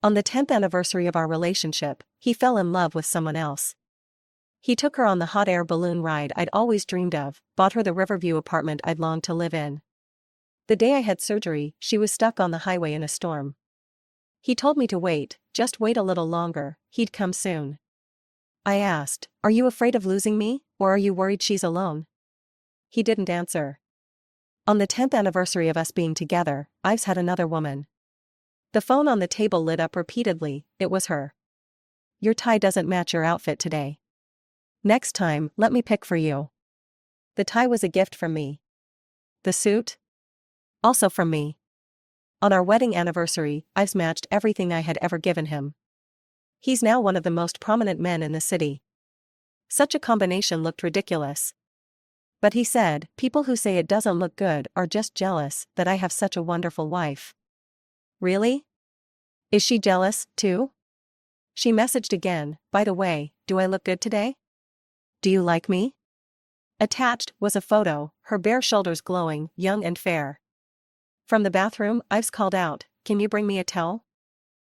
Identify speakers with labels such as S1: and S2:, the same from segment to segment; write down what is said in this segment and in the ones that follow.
S1: On the 10th anniversary of our relationship, he fell in love with someone else. He took her on the hot air balloon ride I'd always dreamed of, bought her the Riverview apartment I'd longed to live in. The day I had surgery, she was stuck on the highway in a storm. He told me to wait, just wait a little longer, he'd come soon. I asked, "Are you afraid of losing me, or are you worried she's alone?" He didn't answer. On the 10th anniversary of us being together, Ives had another woman. The phone on the table lit up repeatedly. It was her. "Your tie doesn't match your outfit today. Next time, let me pick for you." The tie was a gift from me. The suit? Also from me. On our wedding anniversary, Ives matched everything I had ever given him. He's now one of the most prominent men in the city. Such a combination looked ridiculous. But he said, "People who say it doesn't look good are just jealous that I have such a wonderful wife." Really? Is she jealous, too? She messaged again, "By the way, do I look good today? Do you like me?" Attached was a photo, her bare shoulders glowing, young and fair. From the bathroom, Ives called out, "Can you bring me a towel?"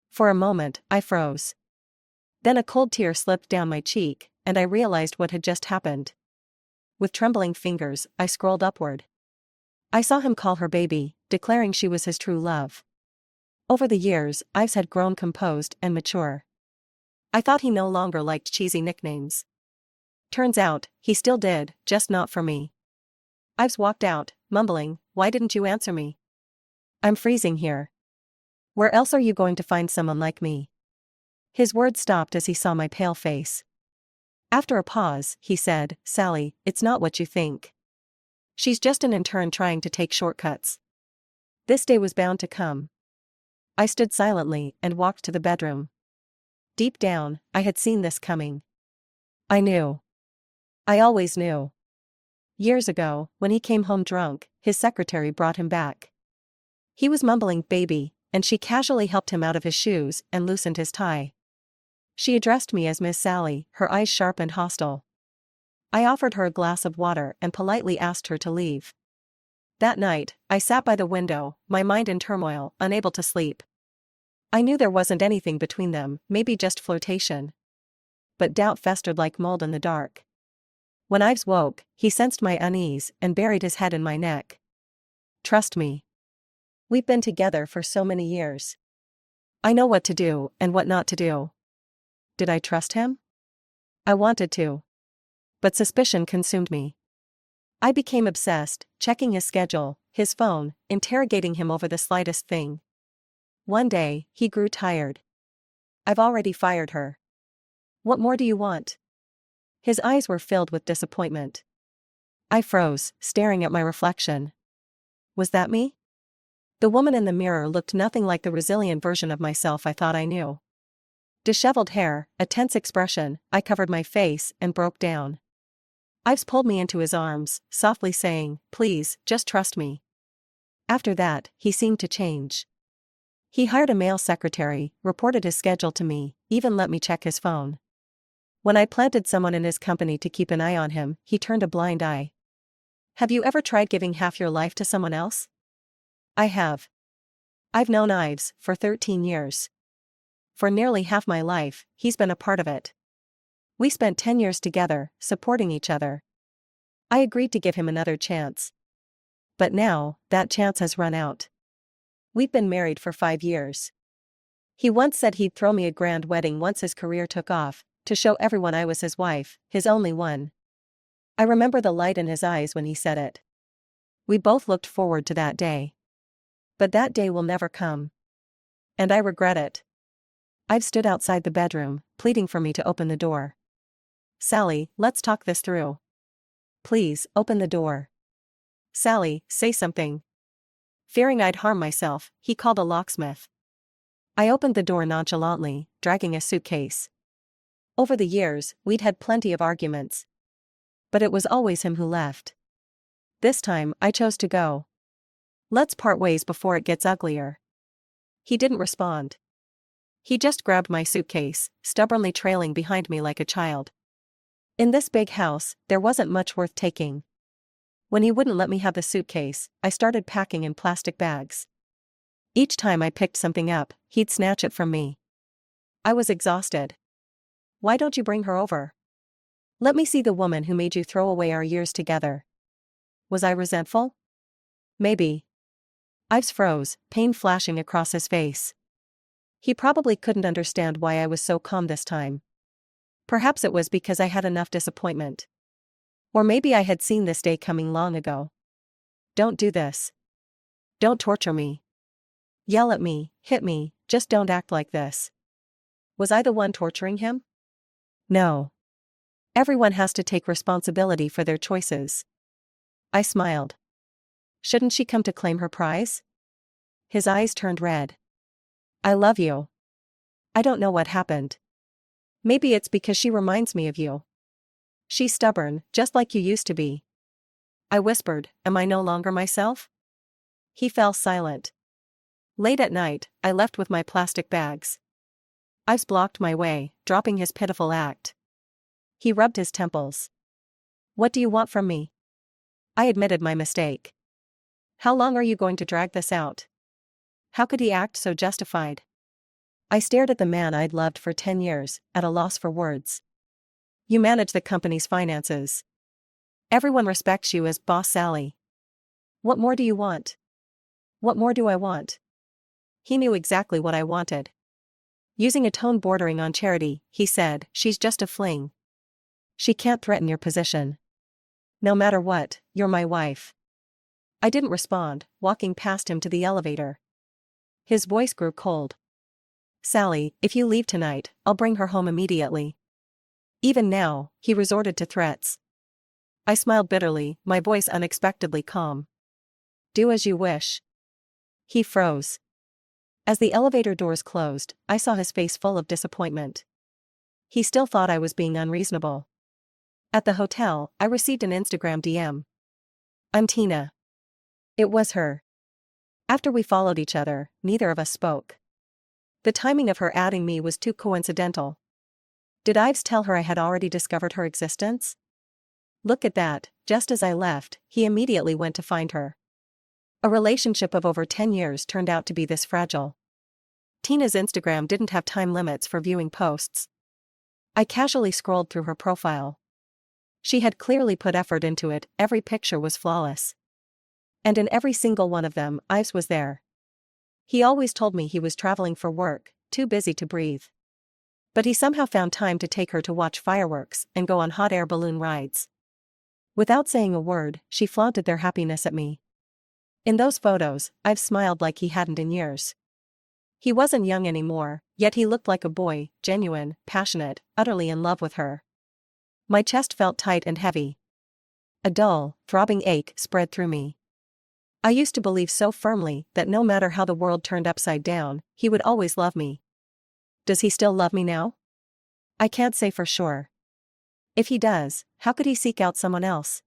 S1: For a moment, I froze. Then a cold tear slipped down my cheek, and I realized what had just happened. With trembling fingers, I scrolled upward. I saw him call her baby, declaring she was his true love. Over the years, Ives had grown composed and mature. I thought he no longer liked cheesy nicknames. Turns out, he still did, just not for me. Ives walked out, mumbling, "Why didn't you answer me? I'm freezing here. Where else are you going to find someone like me?" His words stopped as he saw my pale face. After a pause, he said, "Sally, it's not what you think. She's just an intern trying to take shortcuts. This day was bound to come." I stood silently and walked to the bedroom. Deep down, I had seen this coming. I knew. I always knew. Years ago, when he came home drunk, his secretary brought him back. He was mumbling "baby," and she casually helped him out of his shoes and loosened his tie. She addressed me as Miss Sally, her eyes sharp and hostile. I offered her a glass of water and politely asked her to leave. That night, I sat by the window, my mind in turmoil, unable to sleep. I knew there wasn't anything between them, maybe just flirtation. But doubt festered like mold in the dark. When Ives woke, he sensed my unease and buried his head in my neck. "Trust me. We've been together for so many years. I know what to do and what not to do." Did I trust him? I wanted to. But suspicion consumed me. I became obsessed, checking his schedule, his phone, interrogating him over the slightest thing. One day, he grew tired. "I've already fired her. What more do you want?" His eyes were filled with disappointment. I froze, staring at my reflection. Was that me? The woman in the mirror looked nothing like the resilient version of myself I thought I knew. Disheveled hair, a tense expression, I covered my face and broke down. Ives pulled me into his arms, softly saying, "Please, just trust me." After that, he seemed to change. He hired a male secretary, reported his schedule to me, even let me check his phone. When I planted someone in his company to keep an eye on him, he turned a blind eye. Have you ever tried giving half your life to someone else? I have. I've known Ives for 13 years. For nearly half my life, he's been a part of it. We spent 10 years together, supporting each other. I agreed to give him another chance. But now, that chance has run out. We've been married for 5 years. He once said he'd throw me a grand wedding once his career took off, to show everyone I was his wife, his only one. I remember the light in his eyes when he said it. We both looked forward to that day. But that day will never come. And I regret it. I've stood outside the bedroom, pleading for me to open the door. "Sally, let's talk this through. Please, open the door. Sally, say something." Fearing I'd harm myself, he called a locksmith. I opened the door nonchalantly, dragging a suitcase. Over the years, we'd had plenty of arguments. But it was always him who left. This time, I chose to go. "Let's part ways before it gets uglier." He didn't respond. He just grabbed my suitcase, stubbornly trailing behind me like a child. In this big house, there wasn't much worth taking. When he wouldn't let me have the suitcase, I started packing in plastic bags. Each time I picked something up, he'd snatch it from me. I was exhausted. Why don't you bring her over? Let me see the woman who made you throw away our years together. Was I resentful? Maybe. Ives froze, pain flashing across his face. He probably couldn't understand why I was so calm this time. Perhaps it was because I had enough disappointment. Or maybe I had seen this day coming long ago. Don't do this. Don't torture me. Yell at me, hit me, just don't act like this. Was I the one torturing him? No. Everyone has to take responsibility for their choices. I smiled. Shouldn't she come to claim her prize? His eyes turned red. I love you. I don't know what happened. Maybe it's because she reminds me of you. She's stubborn, just like you used to be. I whispered, am I no longer myself? He fell silent. Late at night, I left with my plastic bags. Ives blocked my way, dropping his pitiful act. He rubbed his temples. What do you want from me? I admitted my mistake. How long are you going to drag this out? How could he act so justified? I stared at the man I'd loved for 10 years, at a loss for words. You manage the company's finances. Everyone respects you as Boss Sally. What more do you want? What more do I want? He knew exactly what I wanted. Using a tone bordering on charity, he said, she's just a fling. She can't threaten your position. No matter what, you're my wife. I didn't respond, walking past him to the elevator. His voice grew cold. Sally, if you leave tonight, I'll bring her home immediately. Even now, he resorted to threats. I smiled bitterly, my voice unexpectedly calm. Do as you wish. He froze. As the elevator doors closed, I saw his face full of disappointment. He still thought I was being unreasonable. At the hotel, I received an Instagram DM. I'm Tina. It was her. After we followed each other, neither of us spoke. The timing of her adding me was too coincidental. Did Ives tell her I had already discovered her existence? Look at that, just as I left, he immediately went to find her. A relationship of over 10 years turned out to be this fragile. Tina's Instagram didn't have time limits for viewing posts. I casually scrolled through her profile. She had clearly put effort into it, every picture was flawless. And in every single one of them, Ives was there. He always told me he was traveling for work, too busy to breathe. But he somehow found time to take her to watch fireworks and go on hot air balloon rides. Without saying a word, she flaunted their happiness at me. In those photos, I've smiled like he hadn't in years. He wasn't young anymore, yet he looked like a boy, genuine, passionate, utterly in love with her. My chest felt tight and heavy. A dull, throbbing ache spread through me. I used to believe so firmly that no matter how the world turned upside down, he would always love me. Does he still love me now? I can't say for sure. If he does, how could he seek out someone else?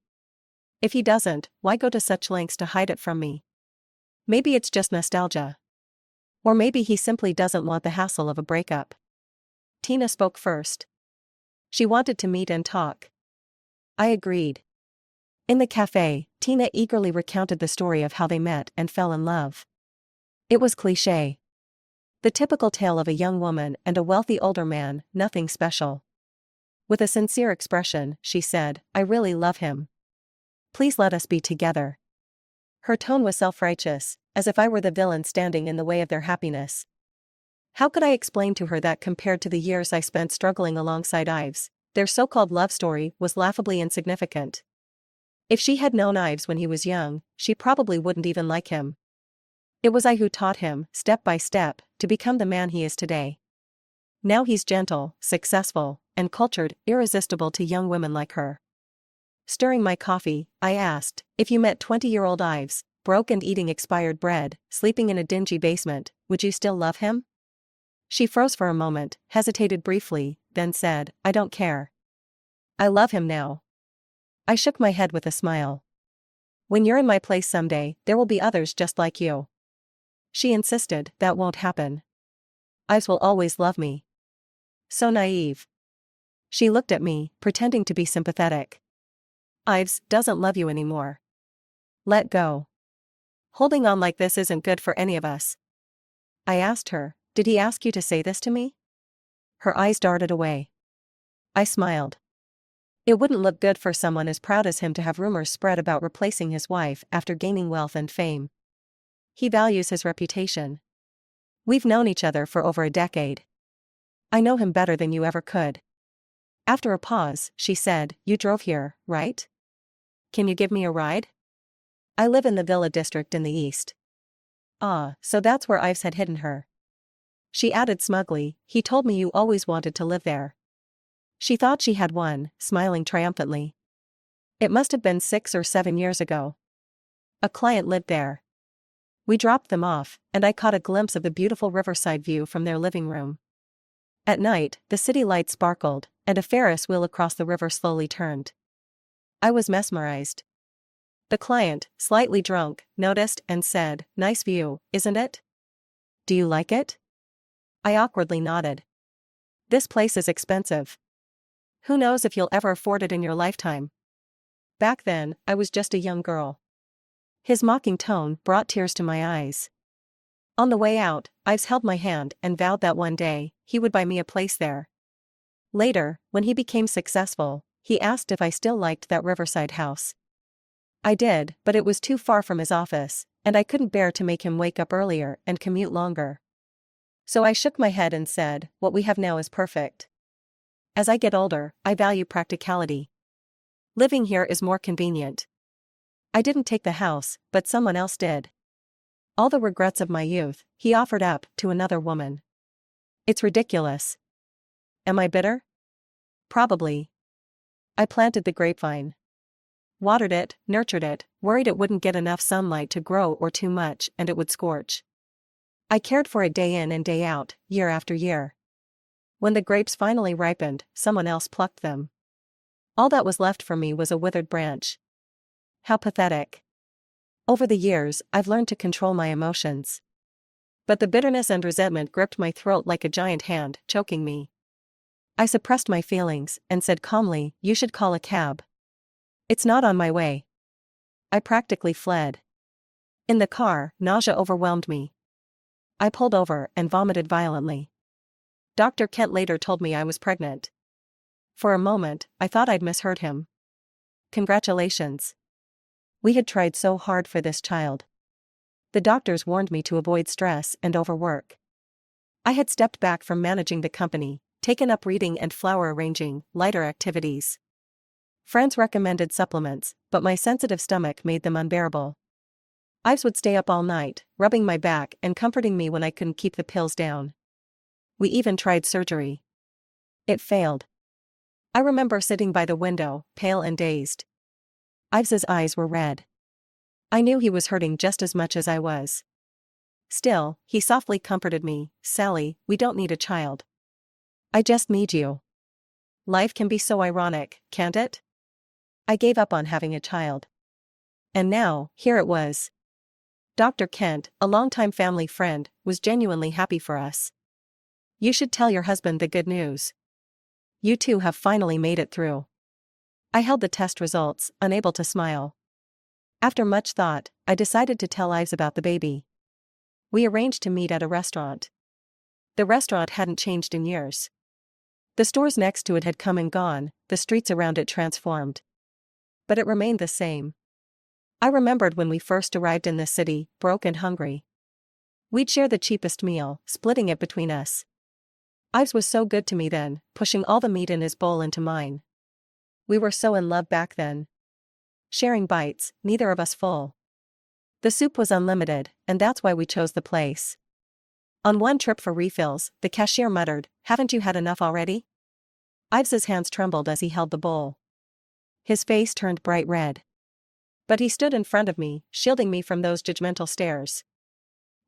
S1: If he doesn't, why go to such lengths to hide it from me? Maybe it's just nostalgia. Or maybe he simply doesn't want the hassle of a breakup. Tina spoke first. She wanted to meet and talk. I agreed. In the cafe, Tina eagerly recounted the story of how they met and fell in love. It was cliché. The typical tale of a young woman and a wealthy older man, nothing special. With a sincere expression, she said, I really love him. Please let us be together. Her tone was self-righteous, as if I were the villain standing in the way of their happiness. How could I explain to her that compared to the years I spent struggling alongside Ives, their so-called love story was laughably insignificant? If she had known Ives when he was young, she probably wouldn't even like him. It was I who taught him, step by step, to become the man he is today. Now he's gentle, successful, and cultured, irresistible to young women like her. Stirring my coffee, I asked, if you met 20-year-old Ives, broke and eating expired bread, sleeping in a dingy basement, would you still love him? She froze for a moment, hesitated briefly, then said, I don't care. I love him now. I shook my head with a smile. When you're in my place someday, there will be others just like you. She insisted, that won't happen. Ives will always love me. So naive. She looked at me, pretending to be sympathetic. Ives doesn't love you anymore. Let go. Holding on like this isn't good for any of us. I asked her, Did he ask you to say this to me? Her eyes darted away. I smiled. It wouldn't look good for someone as proud as him to have rumors spread about replacing his wife after gaining wealth and fame. He values his reputation. We've known each other for over a decade. I know him better than you ever could. After a pause, she said, You drove here, right? Can you give me a ride? I live in the Villa district in the east. Ah, so that's where Ives had hidden her. She added smugly, He told me you always wanted to live there. She thought she had won, smiling triumphantly. It must have been 6 or 7 years ago. A client lived there. We dropped them off, and I caught a glimpse of the beautiful riverside view from their living room. At night, the city lights sparkled, and a Ferris wheel across the river slowly turned. I was mesmerized. The client, slightly drunk, noticed and said, Nice view, isn't it? Do you like it? I awkwardly nodded. This place is expensive. Who knows if you'll ever afford it in your lifetime? Back then, I was just a young girl. His mocking tone brought tears to my eyes. On the way out, Ives held my hand and vowed that one day, he would buy me a place there. Later, when he became successful, he asked if I still liked that riverside house. I did, but it was too far from his office, and I couldn't bear to make him wake up earlier and commute longer. So I shook my head and said, What we have now is perfect. As I get older, I value practicality. Living here is more convenient. I didn't take the house, but someone else did. All the regrets of my youth, he offered up to another woman. It's ridiculous. Am I bitter? Probably. I planted the grapevine. Watered it, nurtured it, worried it wouldn't get enough sunlight to grow or too much and it would scorch. I cared for it day in and day out, year after year. When the grapes finally ripened, someone else plucked them. All that was left for me was a withered branch. How pathetic. Over the years, I've learned to control my emotions. But the bitterness and resentment gripped my throat like a giant hand, choking me. I suppressed my feelings and said calmly, You should call a cab. It's not on my way. I practically fled. In the car, nausea overwhelmed me. I pulled over and vomited violently. Dr. Kent later told me I was pregnant. For a moment, I thought I'd misheard him. Congratulations. We had tried so hard for this child. The doctors warned me to avoid stress and overwork. I had stepped back from managing the company, taken up reading and flower arranging, lighter activities. Friends recommended supplements, but my sensitive stomach made them unbearable. Ives would stay up all night, rubbing my back and comforting me when I couldn't keep the pills down. We even tried surgery. It failed. I remember sitting by the window, pale and dazed. Ives's eyes were red. I knew he was hurting just as much as I was. Still, he softly comforted me, Sally, we don't need a child. I just need you. Life can be so ironic, can't it? I gave up on having a child. And now, here it was. Dr. Kent, a longtime family friend, was genuinely happy for us. You should tell your husband the good news. You two have finally made it through. I held the test results, unable to smile. After much thought, I decided to tell Ives about the baby. We arranged to meet at a restaurant. The restaurant hadn't changed in years. The stores next to it had come and gone, the streets around it transformed. But it remained the same. I remembered when we first arrived in the city, broke and hungry. We'd share the cheapest meal, splitting it between us. Ives was so good to me then, pushing all the meat in his bowl into mine. We were so in love back then. Sharing bites, neither of us full. The soup was unlimited, and that's why we chose the place. On one trip for refills, the cashier muttered, Haven't you had enough already? Ives's hands trembled as he held the bowl. His face turned bright red. But he stood in front of me, shielding me from those judgmental stares.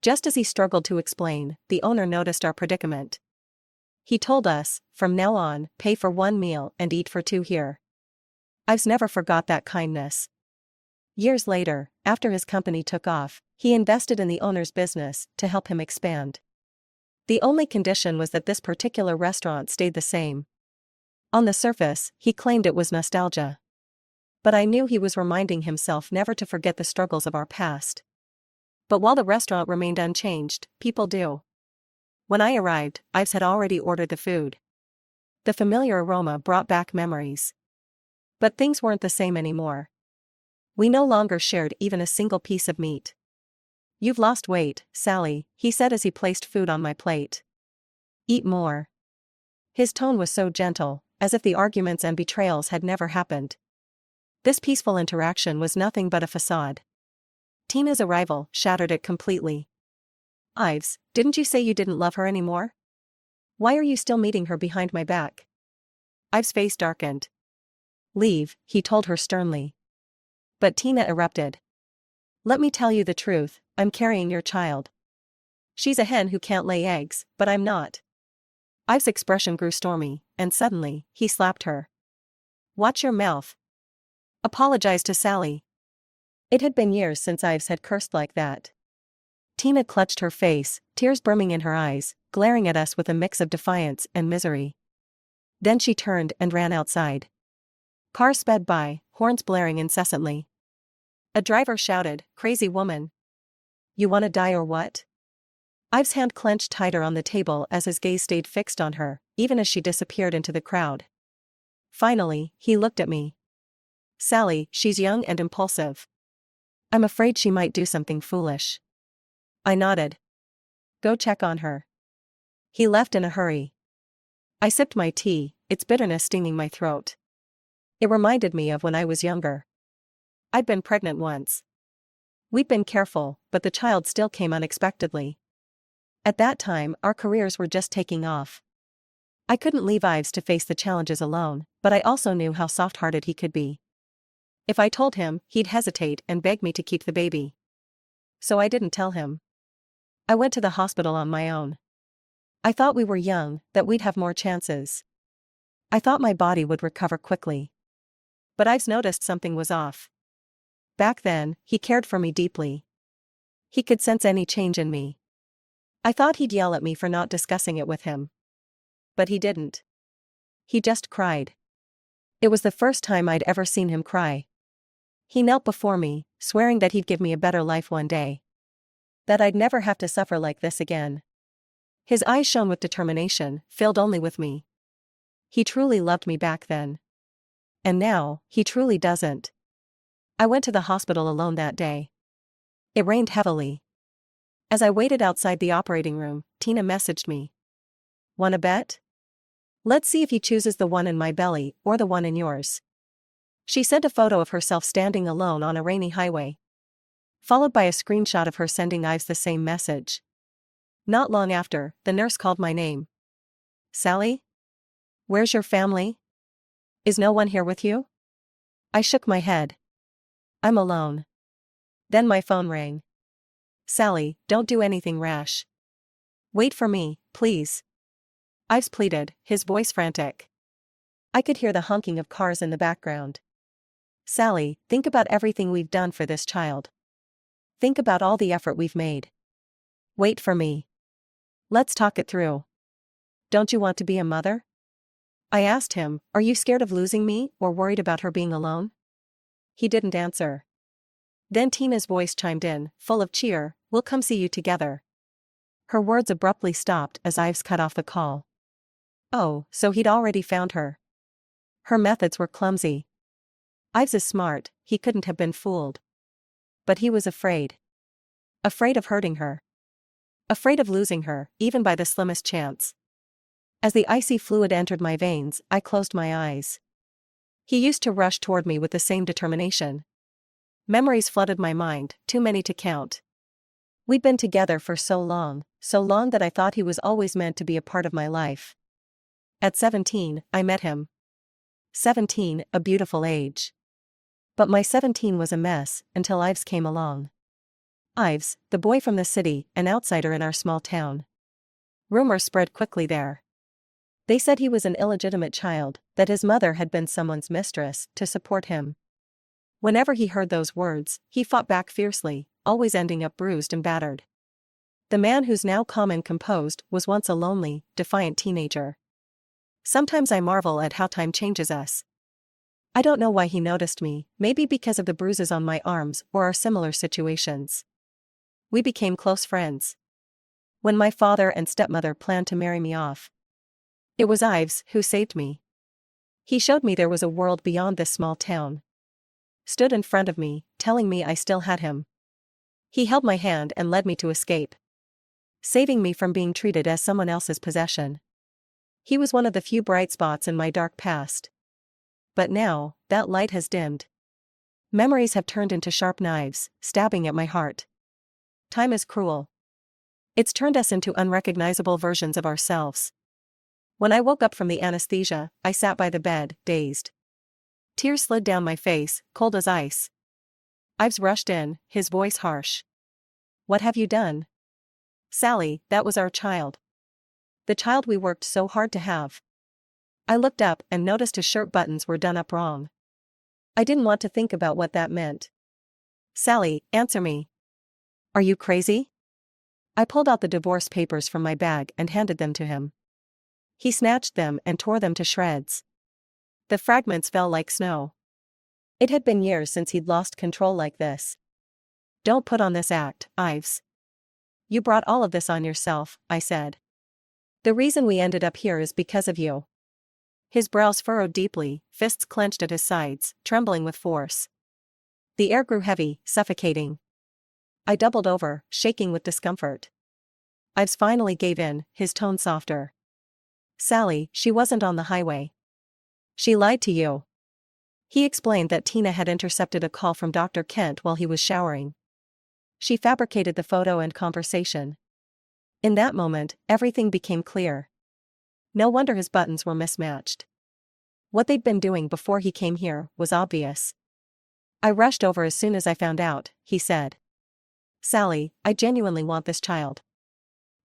S1: Just as he struggled to explain, the owner noticed our predicament. He told us, from now on, pay for one meal and eat for two here. Ives never forgot that kindness. Years later, after his company took off, he invested in the owner's business to help him expand. The only condition was that this particular restaurant stayed the same. On the surface, he claimed it was nostalgia. But I knew he was reminding himself never to forget the struggles of our past. But while the restaurant remained unchanged, people do. When I arrived, Ives had already ordered the food. The familiar aroma brought back memories. But things weren't the same anymore. We no longer shared even a single piece of meat. "You've lost weight, Sally," he said as he placed food on my plate. "Eat more." His tone was so gentle, as if the arguments and betrayals had never happened. This peaceful interaction was nothing but a facade. Tina's arrival shattered it completely. "Ives, didn't you say you didn't love her anymore? Why are you still meeting her behind my back?" Ives' face darkened. "Leave," he told her sternly. But Tina erupted. "Let me tell you the truth, I'm carrying your child. She's a hen who can't lay eggs, but I'm not." Ives' expression grew stormy, and suddenly, he slapped her. "Watch your mouth. Apologize to Sally." It had been years since Ives had cursed like that. Tina clutched her face, tears brimming in her eyes, glaring at us with a mix of defiance and misery. Then she turned and ran outside. Cars sped by, horns blaring incessantly. A driver shouted, "Crazy woman. You wanna die or what?" Ives' hand clenched tighter on the table as his gaze stayed fixed on her, even as she disappeared into the crowd. Finally, he looked at me. "Sally, she's young and impulsive. I'm afraid she might do something foolish." I nodded. "Go check on her." He left in a hurry. I sipped my tea, its bitterness stinging my throat. It reminded me of when I was younger. I'd been pregnant once. We'd been careful, but the child still came unexpectedly. At that time, our careers were just taking off. I couldn't leave Ives to face the challenges alone, but I also knew how soft-hearted he could be. If I told him, he'd hesitate and beg me to keep the baby. So I didn't tell him. I went to the hospital on my own. I thought we were young, that we'd have more chances. I thought my body would recover quickly. But Ives noticed something was off. Back then, he cared for me deeply. He could sense any change in me. I thought he'd yell at me for not discussing it with him. But he didn't. He just cried. It was the first time I'd ever seen him cry. He knelt before me, swearing that he'd give me a better life one day. That I'd never have to suffer like this again. His eyes shone with determination, filled only with me. He truly loved me back then. And now, he truly doesn't. I went to the hospital alone that day. It rained heavily. As I waited outside the operating room, Tina messaged me. "Wanna bet? Let's see if he chooses the one in my belly or the one in yours." She sent a photo of herself standing alone on a rainy highway, followed by a screenshot of her sending Ives the same message. Not long after, the nurse called my name. "Sally? Where's your family? Is no one here with you?" I shook my head. "I'm alone." Then my phone rang. "Sally, don't do anything rash. Wait for me, please." Ives pleaded, his voice frantic. I could hear the honking of cars in the background. "Sally, think about everything we've done for this child. Think about all the effort we've made. Wait for me. Let's talk it through. Don't you want to be a mother?" I asked him, "Are you scared of losing me or worried about her being alone?" He didn't answer. Then Tina's voice chimed in, full of cheer, "We'll come see you together." Her words abruptly stopped as Ives cut off the call. Oh, so he'd already found her. Her methods were clumsy. Ives is smart, he couldn't have been fooled. But he was afraid. Afraid of hurting her. Afraid of losing her, even by the slimmest chance. As the icy fluid entered my veins, I closed my eyes. He used to rush toward me with the same determination. Memories flooded my mind, too many to count. We'd been together for so long that I thought he was always meant to be a part of my life. At 17, I met him. 17, a beautiful age. But my 17 was a mess, until Ives came along. Ives, the boy from the city, an outsider in our small town. Rumors spread quickly there. They said he was an illegitimate child, that his mother had been someone's mistress, to support him. Whenever he heard those words, he fought back fiercely, always ending up bruised and battered. The man who's now calm and composed was once a lonely, defiant teenager. Sometimes I marvel at how time changes us. I don't know why he noticed me, maybe because of the bruises on my arms or our similar situations. We became close friends. When my father and stepmother planned to marry me off. It was Ives who saved me. He showed me there was a world beyond this small town. Stood in front of me, telling me I still had him. He held my hand and led me to escape, saving me from being treated as someone else's possession. He was one of the few bright spots in my dark past. But now, that light has dimmed. Memories have turned into sharp knives, stabbing at my heart. Time is cruel. It's turned us into unrecognizable versions of ourselves. When I woke up from the anesthesia, I sat by the bed, dazed. Tears slid down my face, cold as ice. Ives rushed in, his voice harsh. "What have you done?" "Sally, that was our child. The child we worked so hard to have." I looked up and noticed his shirt buttons were done up wrong. I didn't want to think about what that meant. "Sally, answer me. Are you crazy?" I pulled out the divorce papers from my bag and handed them to him. He snatched them and tore them to shreds. The fragments fell like snow. It had been years since he'd lost control like this. "Don't put on this act, Ives. You brought all of this on yourself," I said. "The reason we ended up here is because of you." His brows furrowed deeply, fists clenched at his sides, trembling with force. The air grew heavy, suffocating. I doubled over, shaking with discomfort. Ives finally gave in, his tone softer. "Sally, she wasn't on the highway. She lied to you." He explained that Tina had intercepted a call from Dr. Kent while he was showering. She fabricated the photo and conversation. In that moment, everything became clear. No wonder his buttons were mismatched. What they'd been doing before he came here was obvious. "I rushed over as soon as I found out," he said. "Sally, I genuinely want this child.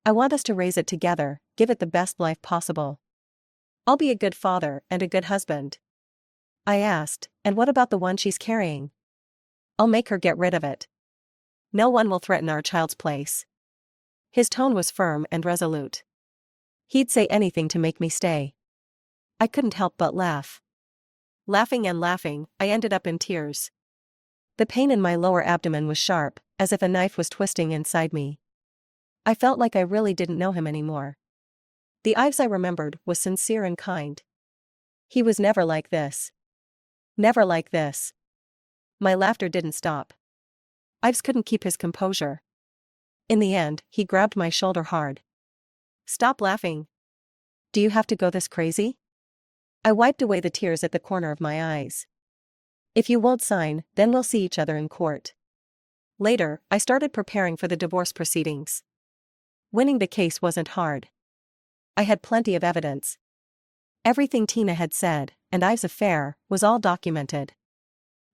S1: I want us to raise it together, give it the best life possible. I'll be a good father and a good husband." I asked, "And what about the one she's carrying?" "I'll make her get rid of it. No one will threaten our child's place." His tone was firm and resolute. He'd say anything to make me stay. I couldn't help but laugh. Laughing and laughing, I ended up in tears. The pain in my lower abdomen was sharp, as if a knife was twisting inside me. I felt like I really didn't know him anymore. The Ives I remembered was sincere and kind. He was never like this. Never like this. My laughter didn't stop. Ives couldn't keep his composure. In the end, he grabbed my shoulder hard. "Stop laughing. Do you have to go this crazy?" I wiped away the tears at the corner of my eyes. "If you won't sign, then we'll see each other in court." Later, I started preparing for the divorce proceedings. Winning the case wasn't hard. I had plenty of evidence. Everything Tina had said, and Ives' affair, was all documented.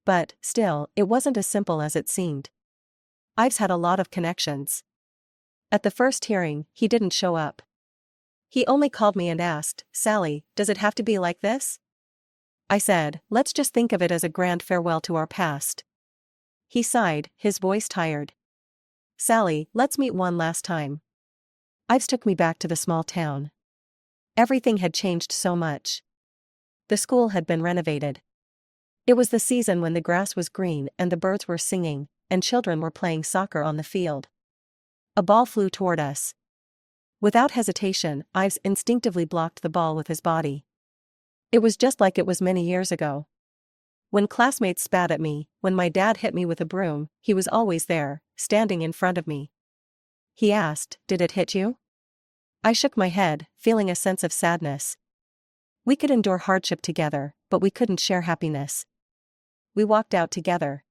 S1: But, still, it wasn't as simple as it seemed. Ives had a lot of connections. At the first hearing, he didn't show up. He only called me and asked, "Sally, does it have to be like this?" I said, "Let's just think of it as a grand farewell to our past." He sighed, his voice tired. "Sally, let's meet one last time." Ives took me back to the small town. Everything had changed so much. The school had been renovated. It was the season when the grass was green and the birds were singing, and children were playing soccer on the field. A ball flew toward us. Without hesitation, Ives instinctively blocked the ball with his body. It was just like it was many years ago. When classmates spat at me, when my dad hit me with a broom, he was always there, standing in front of me. He asked, "Did it hit you?" I shook my head, feeling a sense of sadness. We could endure hardship together, but we couldn't share happiness. We walked out together.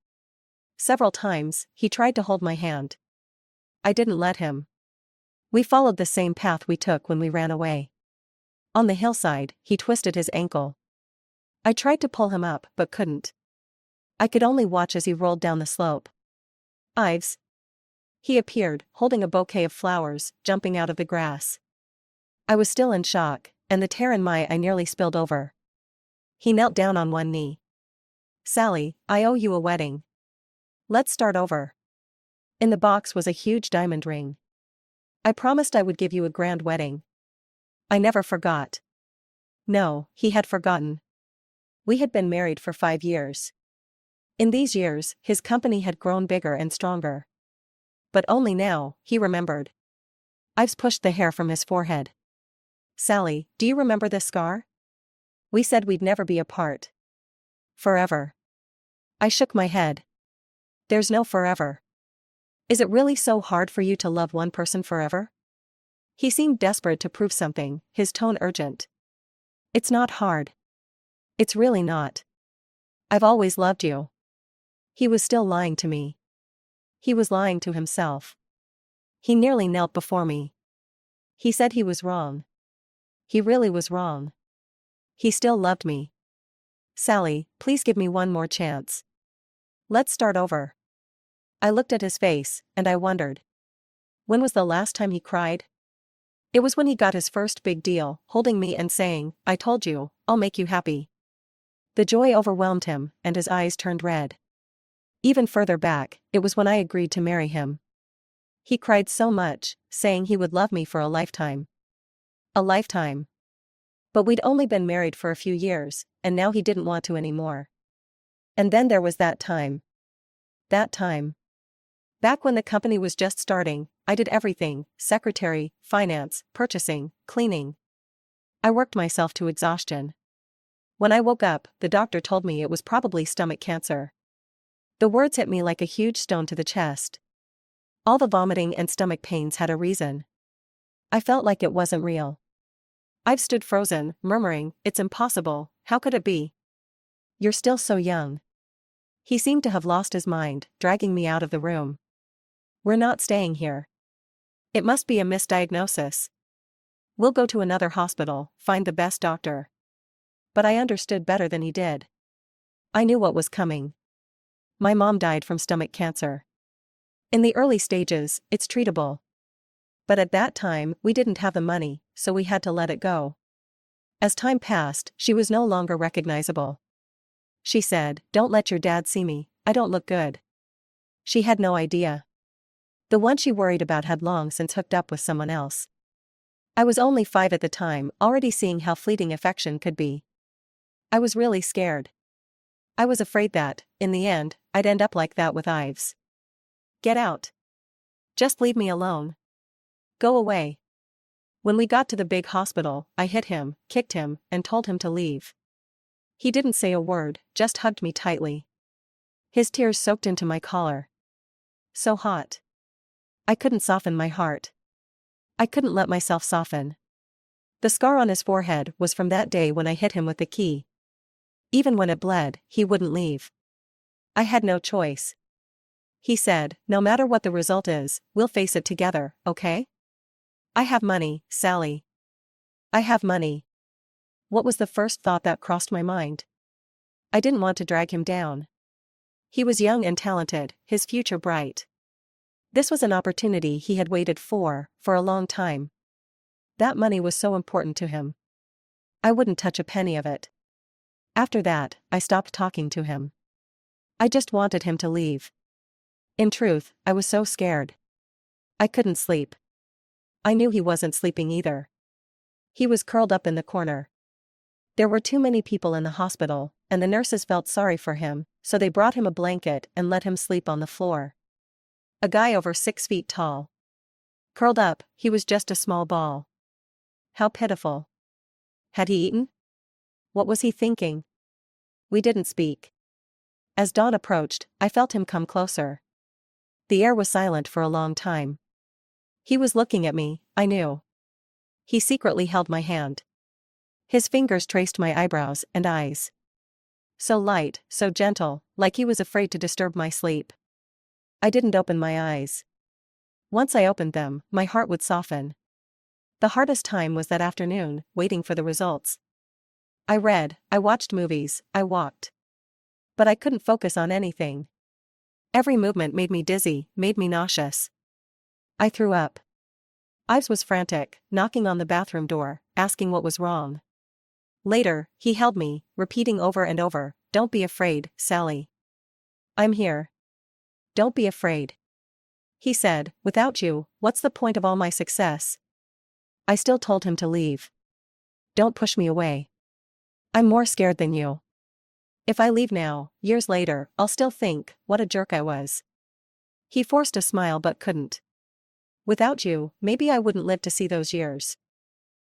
S1: Several times, he tried to hold my hand. I didn't let him. We followed the same path we took when we ran away. On the hillside, he twisted his ankle. I tried to pull him up but couldn't. I could only watch as he rolled down the slope. "Ives." He appeared, holding a bouquet of flowers, jumping out of the grass. I was still in shock, and the tear in my eye nearly spilled over. He knelt down on one knee. "Sally, I owe you a wedding. Let's start over." In the box was a huge diamond ring. "I promised I would give you a grand wedding." I never forgot. No, he had forgotten. We had been married for 5 years. In these years, his company had grown bigger and stronger. But only now, he remembered. Ives pushed the hair from his forehead. Sally, do you remember this scar? We said we'd never be apart. Forever. I shook my head. There's no forever. Is it really so hard for you to love one person forever? He seemed desperate to prove something, his tone urgent. It's not hard. It's really not. I've always loved you. He was still lying to me. He was lying to himself. He nearly knelt before me. He said he was wrong. He really was wrong. He still loved me. Sally, please give me one more chance. Let's start over. I looked at his face, and I wondered. When was the last time he cried? It was when he got his first big deal, holding me and saying, I told you, I'll make you happy. The joy overwhelmed him, and his eyes turned red. Even further back, it was when I agreed to marry him. He cried so much, saying he would love me for a lifetime. A lifetime. But we'd only been married for a few years, and now he didn't want to anymore. And then there was that time. That time. Back when the company was just starting, I did everything: secretary, finance, purchasing, cleaning. I worked myself to exhaustion. When I woke up, the doctor told me it was probably stomach cancer. The words hit me like a huge stone to the chest. All the vomiting and stomach pains had a reason. I felt like it wasn't real. I've stood frozen, murmuring, it's impossible, how could it be? You're still so young. He seemed to have lost his mind, dragging me out of the room. We're not staying here. It must be a misdiagnosis. We'll go to another hospital, find the best doctor. But I understood better than he did. I knew what was coming. My mom died from stomach cancer. In the early stages, it's treatable. But at that time, we didn't have the money, so we had to let it go. As time passed, she was no longer recognizable. She said, don't let your dad see me, I don't look good. She had no idea. The one she worried about had long since hooked up with someone else. I was only 5 at the time, already seeing how fleeting affection could be. I was really scared. I was afraid that, in the end, I'd end up like that with Ives. Get out. Just leave me alone. Go away. When we got to the big hospital, I hit him, kicked him, and told him to leave. He didn't say a word, just hugged me tightly. His tears soaked into my collar. So hot. I couldn't soften my heart. I couldn't let myself soften. The scar on his forehead was from that day when I hit him with the key. Even when it bled, he wouldn't leave. I had no choice. He said, no matter what the result is, we'll face it together, okay? I have money, Sally. I have money. What was the first thought that crossed my mind? I didn't want to drag him down. He was young and talented, his future bright. This was an opportunity he had waited for a long time. That money was so important to him. I wouldn't touch a penny of it. After that, I stopped talking to him. I just wanted him to leave. In truth, I was so scared. I couldn't sleep. I knew he wasn't sleeping either. He was curled up in the corner. There were too many people in the hospital, and the nurses felt sorry for him, so they brought him a blanket and let him sleep on the floor. A guy over 6 feet tall. Curled up, he was just a small ball. How pitiful. Had he eaten? What was he thinking? We didn't speak. As dawn approached, I felt him come closer. The air was silent for a long time. He was looking at me, I knew. He secretly held my hand. His fingers traced my eyebrows and eyes. So light, so gentle, like he was afraid to disturb my sleep. I didn't open my eyes. Once I opened them, my heart would soften. The hardest time was that afternoon, waiting for the results. I read, I watched movies, I walked. But I couldn't focus on anything. Every movement made me dizzy, made me nauseous. I threw up. Ives was frantic, knocking on the bathroom door, asking what was wrong. Later, he held me, repeating over and over, don't be afraid, Sally. I'm here. Don't be afraid. He said, without you, what's the point of all my success? I still told him to leave. Don't push me away. I'm more scared than you. If I leave now, years later, I'll still think, what a jerk I was. He forced a smile but couldn't. Without you, maybe I wouldn't live to see those years.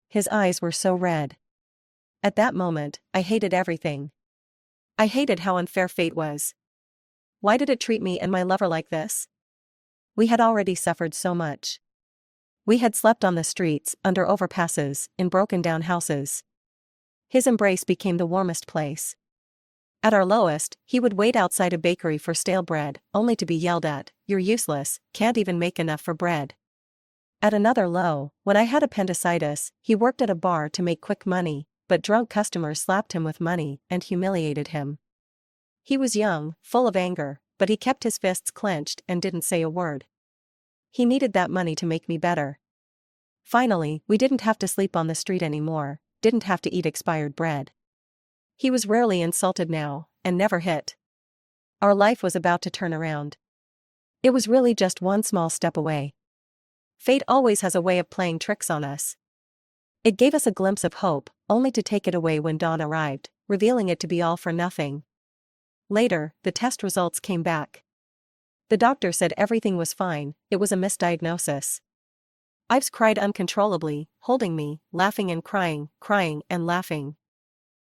S1: His eyes were so red. At that moment, I hated everything. I hated how unfair fate was. Why did it treat me and my lover like this? We had already suffered so much. We had slept on the streets, under overpasses, in broken-down houses. His embrace became the warmest place. At our lowest, he would wait outside a bakery for stale bread, only to be yelled at, "You're useless, can't even make enough for bread." At another low, when I had appendicitis, he worked at a bar to make quick money, but drunk customers slapped him with money and humiliated him. He was young, full of anger, but he kept his fists clenched and didn't say a word. He needed that money to make me better. Finally, we didn't have to sleep on the street anymore, didn't have to eat expired bread. He was rarely insulted now, and never hit. Our life was about to turn around. It was really just one small step away. Fate always has a way of playing tricks on us. It gave us a glimpse of hope, only to take it away when dawn arrived, revealing it to be all for nothing. Later, the test results came back. The doctor said everything was fine, it was a misdiagnosis. Ives cried uncontrollably, holding me, laughing and crying and laughing.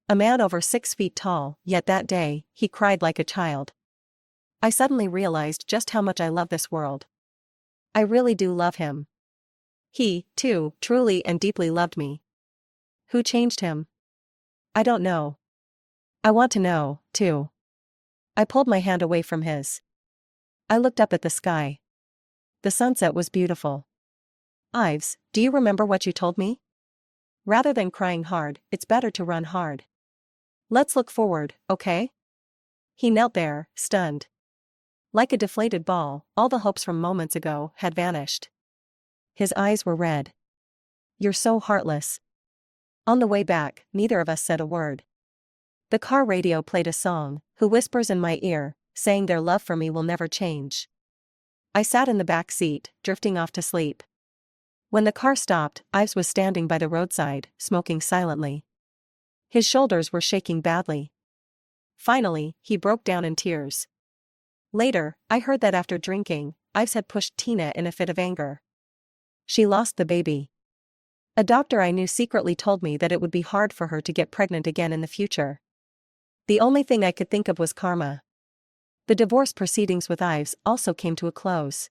S1: A man over 6 feet tall, yet that day, he cried like a child. I suddenly realized just how much I love this world. I really do love him. He, too, truly and deeply loved me. Who changed him? I don't know. I want to know, too. I pulled my hand away from his. I looked up at the sky. The sunset was beautiful. Ives, do you remember what you told me? Rather than crying hard, it's better to run hard. Let's look forward, okay? He knelt there, stunned. Like a deflated ball, all the hopes from moments ago had vanished. His eyes were red. You're so heartless. On the way back, neither of us said a word. The car radio played a song, "Who Whispers in My Ear," saying their love for me will never change. I sat in the back seat, drifting off to sleep. When the car stopped, Ives was standing by the roadside, smoking silently. His shoulders were shaking badly. Finally, he broke down in tears. Later, I heard that after drinking, Ives had pushed Tina in a fit of anger. She lost the baby. A doctor I knew secretly told me that it would be hard for her to get pregnant again in the future. The only thing I could think of was karma. The divorce proceedings with Ives also came to a close.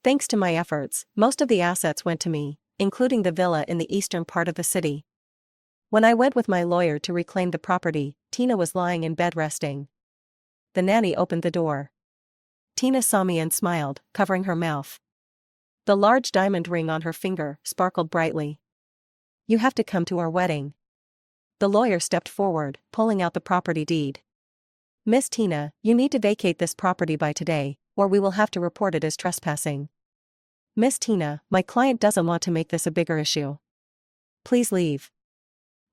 S1: Thanks to my efforts, most of the assets went to me, including the villa in the eastern part of the city. When I went with my lawyer to reclaim the property, Tina was lying in bed resting. The nanny opened the door. Tina saw me and smiled, covering her mouth. The large diamond ring on her finger sparkled brightly. You have to come to our wedding. The lawyer stepped forward, pulling out the property deed. Miss Tina, you need to vacate this property by today, or we will have to report it as trespassing. Miss Tina, my client doesn't want to make this a bigger issue. Please leave.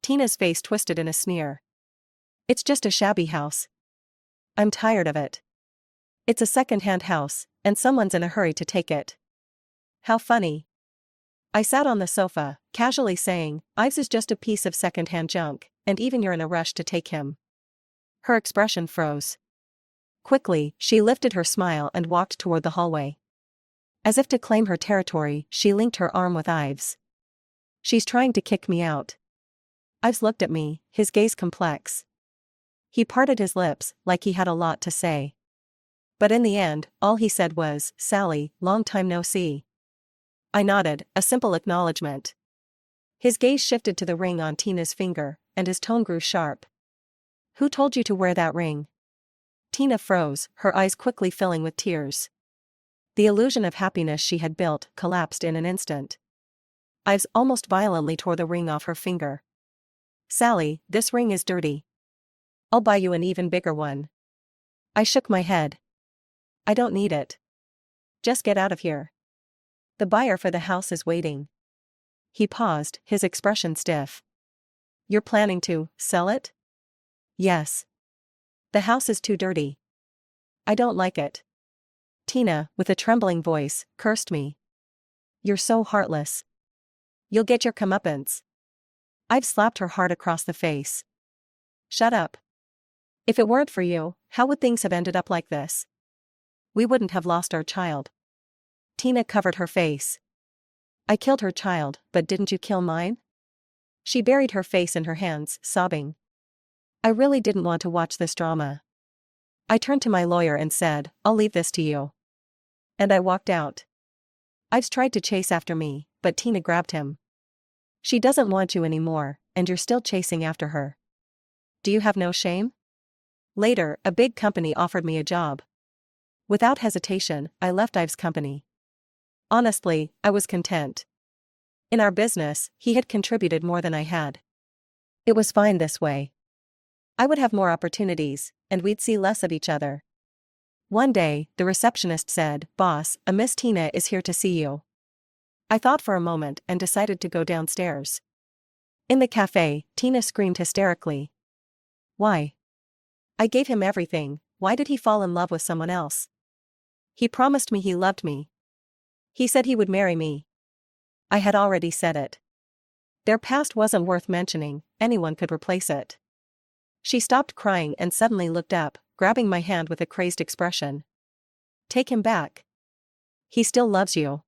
S1: Tina's face twisted in a sneer. It's just a shabby house. I'm tired of it. It's a second-hand house, and someone's in a hurry to take it. How funny. I sat on the sofa, casually saying, Ives is just a piece of second-hand junk, and even you're in a rush to take him. Her expression froze. Quickly, she lifted her smile and walked toward the hallway. As if to claim her territory, she linked her arm with Ives. She's trying to kick me out. Ives looked at me, his gaze complex. He parted his lips, like he had a lot to say. But in the end, all he said was, Sally, long time no see. I nodded, a simple acknowledgement. His gaze shifted to the ring on Tina's finger, and his tone grew sharp. Who told you to wear that ring? Tina froze, her eyes quickly filling with tears. The illusion of happiness she had built collapsed in an instant. Ives almost violently tore the ring off her finger. Sally, this ring is dirty. I'll buy you an even bigger one. I shook my head. I don't need it. Just get out of here. The buyer for the house is waiting. He paused, his expression stiff. You're planning to sell it? Yes. The house is too dirty. I don't like it. Tina, with a trembling voice, cursed me. You're so heartless. You'll get your comeuppance. I've slapped her hard across the face. Shut up. If it weren't for you, how would things have ended up like this? We wouldn't have lost our child. Tina covered her face. I killed her child, but didn't you kill mine? She buried her face in her hands, sobbing. I really didn't want to watch this drama. I turned to my lawyer and said, I'll leave this to you. And I walked out. Ives tried to chase after me, but Tina grabbed him. She doesn't want you anymore, and you're still chasing after her. Do you have no shame? Later, a big company offered me a job. Without hesitation, I left Ives' company. Honestly, I was content. In our business, he had contributed more than I had. It was fine this way. I would have more opportunities, and we'd see less of each other. One day, the receptionist said, Boss, a Miss Tina is here to see you. I thought for a moment and decided to go downstairs. In the cafe, Tina screamed hysterically. Why? I gave him everything, why did he fall in love with someone else? He promised me he loved me. He said he would marry me. I had already said it. Their past wasn't worth mentioning, anyone could replace it. She stopped crying and suddenly looked up, grabbing my hand with a crazed expression. Take him back. He still loves you.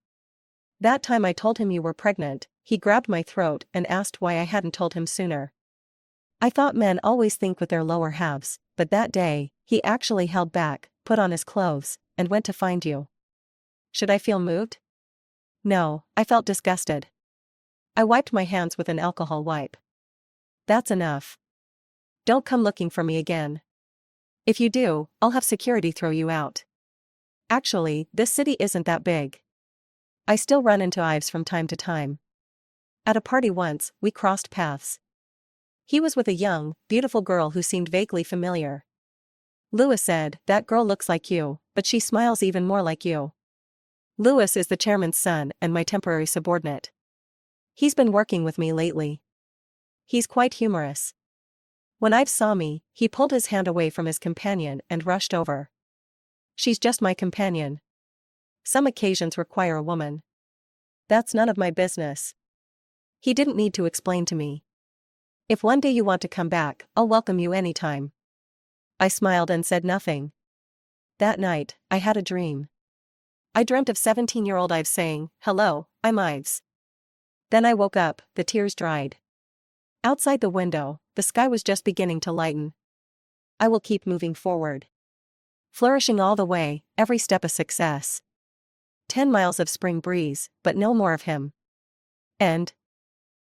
S1: That time I told him you were pregnant, he grabbed my throat and asked why I hadn't told him sooner. I thought men always think with their lower halves, but that day, he actually held back, put on his clothes, and went to find you. Should I feel moved? No, I felt disgusted. I wiped my hands with an alcohol wipe. That's enough. Don't come looking for me again. If you do, I'll have security throw you out. Actually, this city isn't that big. I still run into Ives from time to time. At a party once, we crossed paths. He was with a young, beautiful girl who seemed vaguely familiar. Louis said, that girl looks like you, but she smiles even more like you. Louis is the chairman's son and my temporary subordinate. He's been working with me lately. He's quite humorous. When Ives saw me, he pulled his hand away from his companion and rushed over. She's just my companion. Some occasions require a woman. That's none of my business. He didn't need to explain to me. If one day you want to come back, I'll welcome you anytime. I smiled and said nothing. That night, I had a dream. I dreamt of 17-year-old Ives saying, Hello, I'm Ives. Then I woke up, the tears dried. Outside the window, the sky was just beginning to lighten. I will keep moving forward. Flourishing all the way, every step a success. 10 miles of spring breeze, but no more of him. End.